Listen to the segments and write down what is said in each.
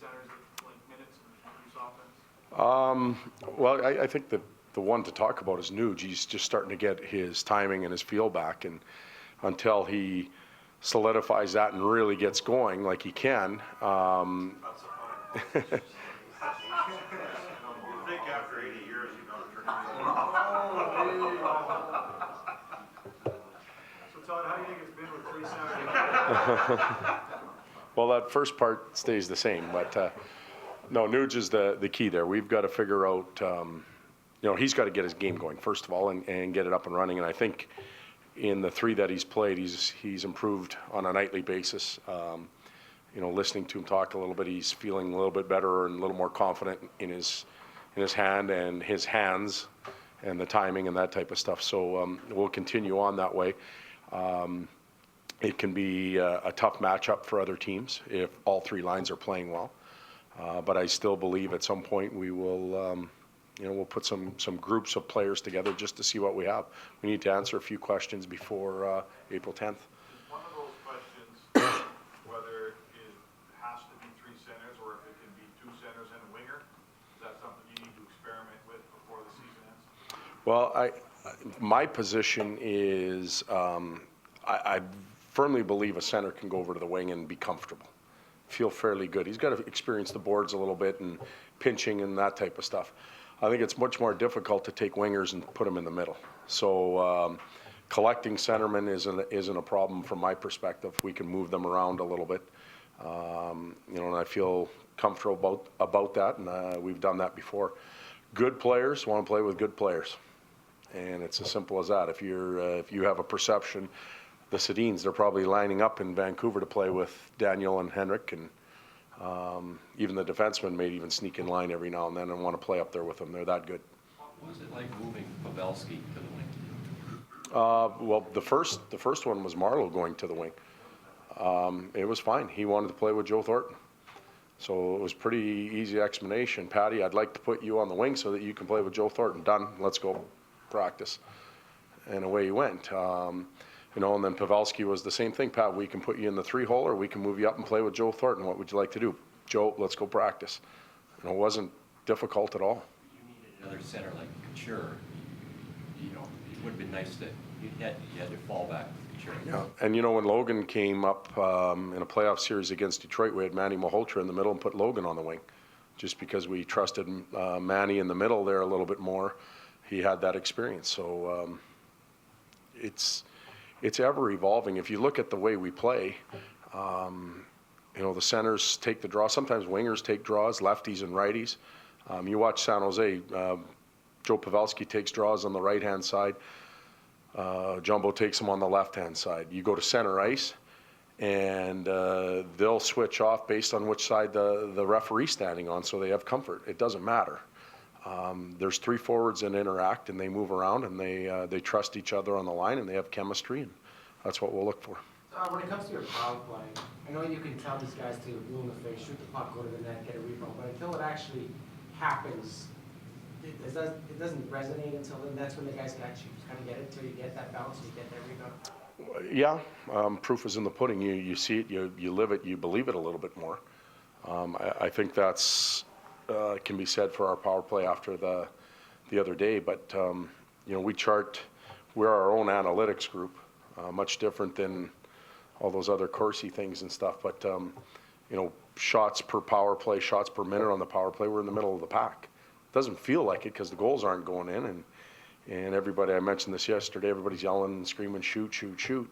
centers that like minutes and produce offense? Well, I think that the one to talk about is Nuge. He's just starting to get his timing and his feel back, and until he solidifies that and really gets going like he can. I think after 80 years, you know, So Todd, how do you think it's been with 3 centers? Well, that first part stays the same, but no, Nuge is the key there. We've got to figure out, he's got to get his game going, first of all, and get it up and running. And I think in the 3 that he's played, he's improved on a nightly basis. Listening to him talk a little bit, he's feeling a little bit better and a little more confident in his hand and his hands and the timing and that type of stuff. So we'll continue on that way. It can be a tough matchup for other teams if all 3 lines are playing well. But I still believe at some point we will, we'll put some groups of players together just to see what we have. We need to answer a few questions before April 10th. One of those questions, whether it has to be 3 centers or if it can be 2 centers and a winger, is that something you need to experiment with before the season ends? Well, my position is I firmly believe a center can go over to the wing and be comfortable, feel fairly good. He's got to experience the boards a little bit and pinching and that type of stuff. I think it's much more difficult to take wingers and put them in the middle. So collecting centermen isn't a problem from my perspective. We can move them around a little bit, and I feel comfortable about that, and we've done that before. Good players want to play with good players, and it's as simple as that. If you have a perception, the Sedins, they're probably lining up in Vancouver to play with Daniel and Henrik, and even the defensemen may even sneak in line every now and then and want to play up there with them. They're that good. What was it like moving Pavelski to the wing? Well, the first one was Marlowe going to the wing. It was fine. He wanted to play with Joe Thornton. So it was pretty easy explanation. Patty, I'd like to put you on the wing so that you can play with Joe Thornton. Done. Let's go practice. And away he went. And then Pavelski was the same thing. Pat, we can put you in the 3-hole or we can move you up and play with Joe Thornton. What would you like to do? Joe, let's go practice. It wasn't difficult at all. You needed another center like Couture. It would have been nice that you had to fall back with Couture. Yeah, and when Logan came up in a playoff series against Detroit, we had Manny Malhotra in the middle and put Logan on the wing, just because we trusted Manny in the middle there a little bit more. He had that experience, so it's ever evolving. If you look at the way we play, the centers take the draw. Sometimes wingers take draws, lefties and righties. You watch San Jose, Joe Pavelski takes draws on the right-hand side. Jumbo takes them on the left-hand side. You go to center ice, and they'll switch off based on which side the referee's standing on, so they have comfort. It doesn't matter. There's 3 forwards that interact, and they move around, and they trust each other on the line, and they have chemistry, and that's what we'll look for. When it comes to your power play, I know you can tell these guys to blue in the face, shoot the puck, go to the net, get a rebound, but until it actually happens, it doesn't resonate until then. That's when the guys can actually kind of get it, until you get that bounce and you get that rebound. Yeah, proof is in the pudding. You see it, you live it, you believe it a little bit more. I think that's can be said for our power play after the other day, but we're our own analytics group, much different than all those other Corsi things and stuff, but shots per power play, shots per minute on the power play, we're in the middle of the pack. It doesn't feel like it because the goals aren't going in, and everybody, I mentioned this yesterday, everybody's yelling and screaming, shoot, shoot, shoot.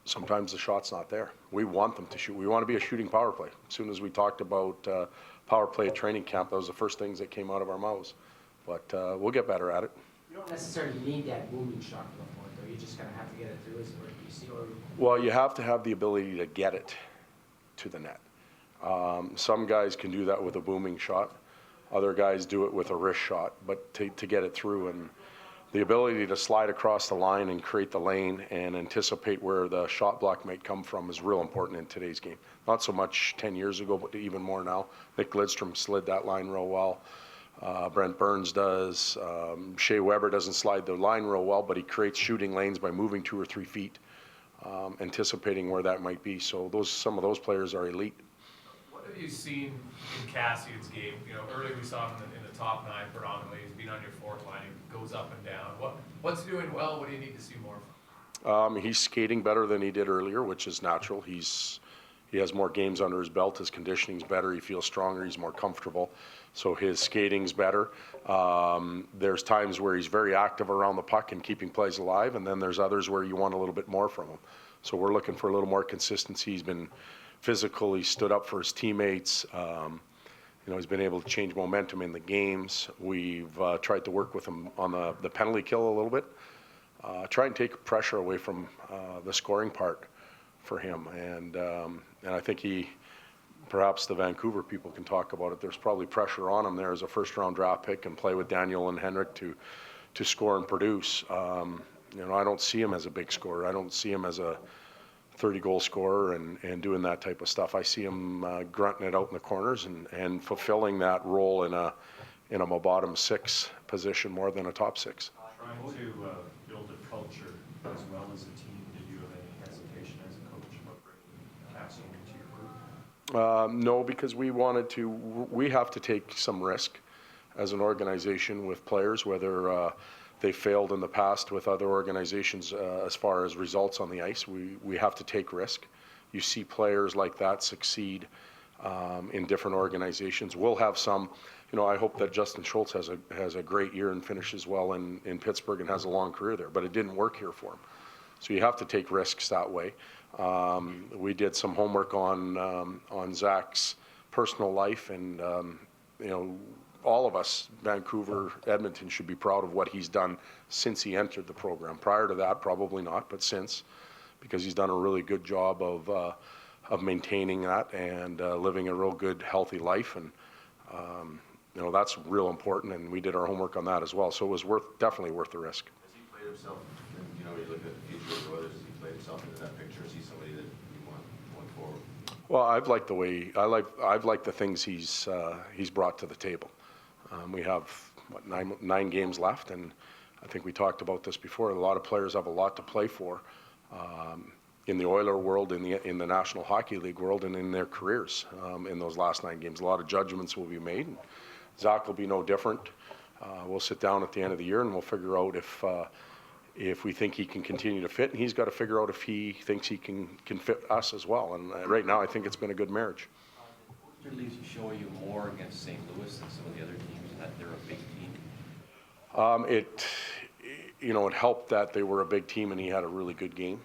Sometimes the shot's not there. We want them to shoot. We want to be a shooting power play. As soon as we talked about power play at training camp, that was the first things that came out of our mouths. But we'll get better at it. You don't necessarily need that booming shot for the point, though. You just kind of have to get it through. Well, you have to have the ability to get it to the net. Some guys can do that with a booming shot. Other guys do it with a wrist shot, but to get it through, and the ability to slide across the line and create the lane and anticipate where the shot block might come from is real important in today's game. Not so much 10 years ago, but even more now. Nick Lidstrom slid that line real well. Brent Burns does. Shea Weber doesn't slide the line real well, but he creates shooting lanes by moving 2 or 3 feet. anticipating where that might be. So some of those players are elite. What have you seen in Cassian's game? You know, earlier we saw him in the top nine predominantly. He's been on your fourth line. He goes up and down. What's he doing well? What do you need to see more from? He's skating better than he did earlier, which is natural. He has more games under his belt. His conditioning's better. He feels stronger. He's more comfortable. So his skating's better. There's times where he's very active around the puck and keeping plays alive, and then there's others where you want a little bit more from him. So we're looking for a little more consistency. He's been physical. He stood up for his teammates. He's been able to change momentum in the games. We've tried to work with him on the penalty kill a little bit. Try and take pressure away from the scoring part for him. And I think perhaps the Vancouver people can talk about it. There's probably pressure on him there as a first-round draft pick and play with Daniel and Henrik to score and produce. I don't see him as a big scorer. I don't see him as a 30-goal scorer and doing that type of stuff. I see him grunting it out in the corners and fulfilling that role in a bottom six position more than a top six. Trying to build a culture as well as a team. Did you have any hesitation as a coach about bringing Cassian into your group? No, because we have to take some risk as an organization with players, whether they failed in the past with other organizations as far as results on the ice. We have to take risk. You see players like that succeed in different organizations. We'll have some, I hope that Justin Schultz has a great year and finishes well in Pittsburgh and has a long career there, but it didn't work here for him. So you have to take risks that way. We did some homework on Zach's personal life, and all of us, Vancouver, Edmonton, should be proud of what he's done since he entered the program. Prior to that, probably not, but since, because he's done a really good job of maintaining that and living a real good, healthy life, and that's real important. And we did our homework on that as well, so it was definitely worth the risk. Has he played himself? You look at the future of brothers. Has he played himself into that picture? Is he somebody that you want going forward? Well, I've liked the things he's brought to the table. We have nine games left, and I think we talked about this before. A lot of players have a lot to play for in the Oiler world, in the National Hockey League world, and in their careers. In those last 9 games, a lot of judgments will be made. And Zach will be no different. We'll sit down at the end of the year and we'll figure out if we think he can continue to fit, and he's got to figure out if he thinks he can fit us as well. And right now, I think it's been a good marriage. At least show you more against St. Louis than some of the other teams, that they're a big team. It helped that they were a big team and he had a really good game.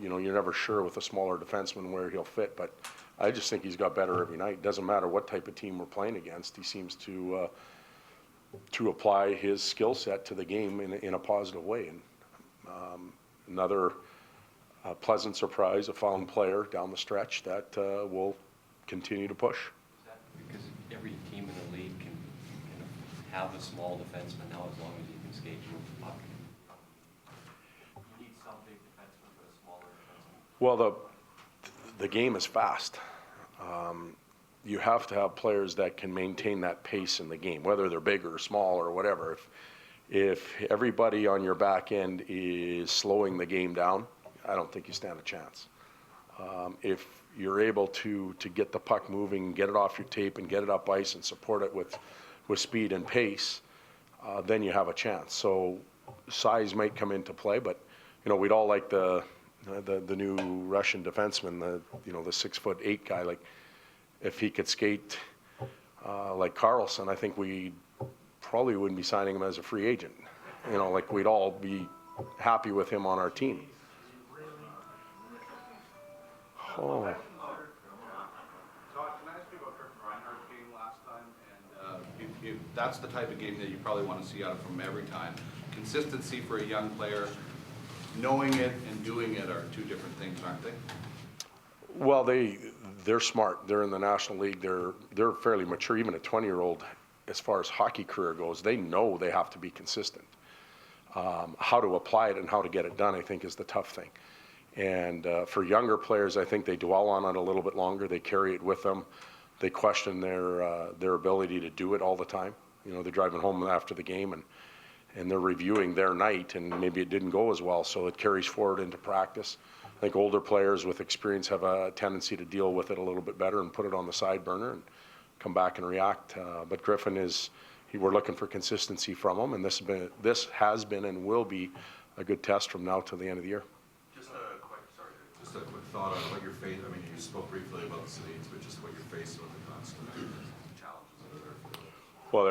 You're never sure with a smaller defenseman where he'll fit, but I just think he's got better every night. Doesn't matter what type of team we're playing against. He seems to apply his skill set to the game in a positive way. And another pleasant surprise, a found player down the stretch that will continue to push. Because every team in the league can have a small defenseman now, as long as you can skate move the puck. You need some big defenseman, but a smaller defenseman. Well, the game is fast. You have to have players that can maintain that pace in the game, whether they're big or small or whatever. If everybody on your back end is slowing the game down, I don't think you stand a chance. If you're able to get the puck moving, get it off your tape and get it up ice and support it with speed and pace, then you have a chance. So size might come into play, but we'd all like the new Russian defenseman, the 6'8" guy. Like, if he could skate like Carlson, I think we probably wouldn't be signing him as a free agent. Like, we'd all be happy with him on our team. Oh. Todd, can I ask you about Reinhardt's game last time? And That's the type of game that you probably want to see out of him every time. Consistency for a young player, knowing it and doing it are two different things, aren't they? Well, they're smart. They're in the National League. They're fairly mature. Even a 20-year-old, as far as hockey career goes, they know they have to be consistent. How to apply it and how to get it done, I think, is the tough thing. And for younger players, I think they dwell on it a little bit longer. They carry it with them. They question their ability to do it all the time. They're driving home after the game and they're reviewing their night, and maybe it didn't go as well, so it carries forward into practice. I think older players with experience have a tendency to deal with it a little bit better and put it on the side burner and come back and react. But Griffin we're looking for consistency from him, and this has been and will be a good test from now till the end of the year. Just a quick thought on what you're facing. I mean, you spoke briefly about the Sedins, but just what you're facing with the constant challenges that are. Well,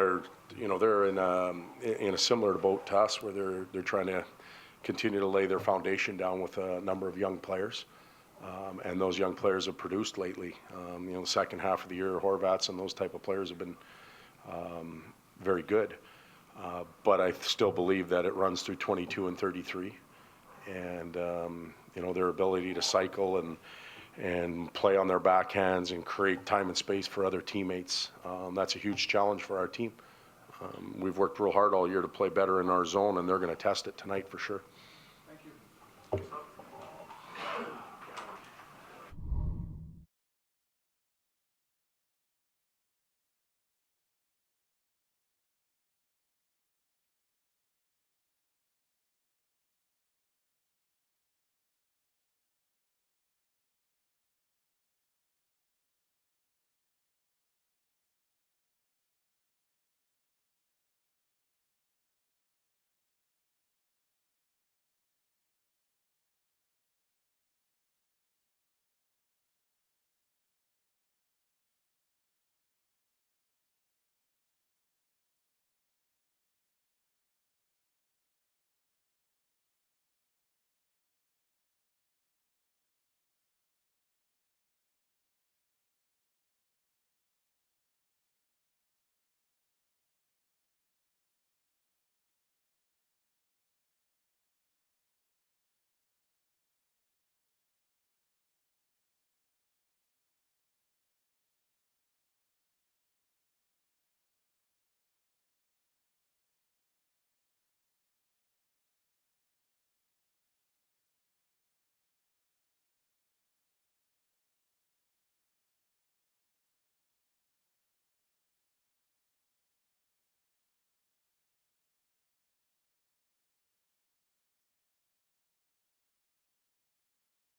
they're in a similar boat to us, where they're trying to continue to lay their foundation down with a number of young players, and those young players have produced lately. The second half of the year, Horvats and those type of players have been very good, but I still believe that it runs through 22 and 33, and their ability to cycle and play on their backhands and create time and space for other teammates. That's a huge challenge for our team. We've worked real hard all year to play better in our zone, and they're going to test it tonight for sure.